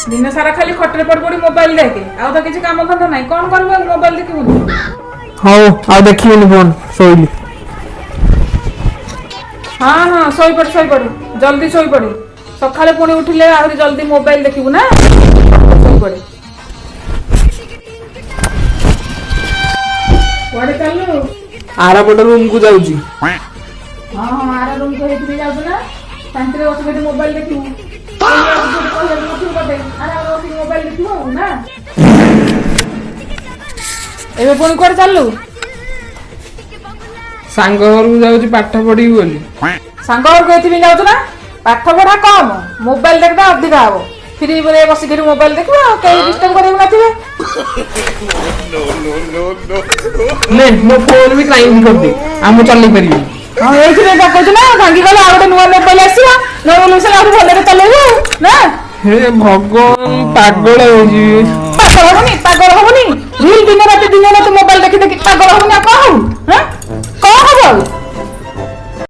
दिन सारा खाली खटरे पड़ पड़ी मोबाइल देखे आउ तो किसी काम धंदा नहीं कौन करबो मोबाइल देखिबो हौ आ देखिबनि फोन सोइली हाँ हाँ सोई पड़ जल्दी सोई पड़ सकाळे पुणी उठिले आहुरी जल्दी मोबाइल देखिबू ना सोई पड़ कुआडे चलू आरा पट रूम को जाउची हाँ हाँ आरा रूम को हेति जाउ ना शांति रे बस मोबाइल देखिबू मोबाइल देखिबू ना एबे पुणी कुआडे चलू सांग घर को जाउची पाठ पढी बोली सांग घर को हेति जाउ ना पाठ पढ़ा कम मोबाइल देखदा अधिक हबो फ्री बरे बसी के मोबाइल देखबो कई डिस्टर्ब करेबो नथिबे ले मो फोन भी क्राइम कर दे हम चली परिबी हां एइथिरे जा कहछ ना भांगी गला आ गोटे नुवा मोबाइल आसीबा नो मोबाइल से आउ भले चलेबो ना हे भगवान पागल हो जी पागल होबनी रील दिन रात मोबाइल देखि देखि पागल होबनी आ कहू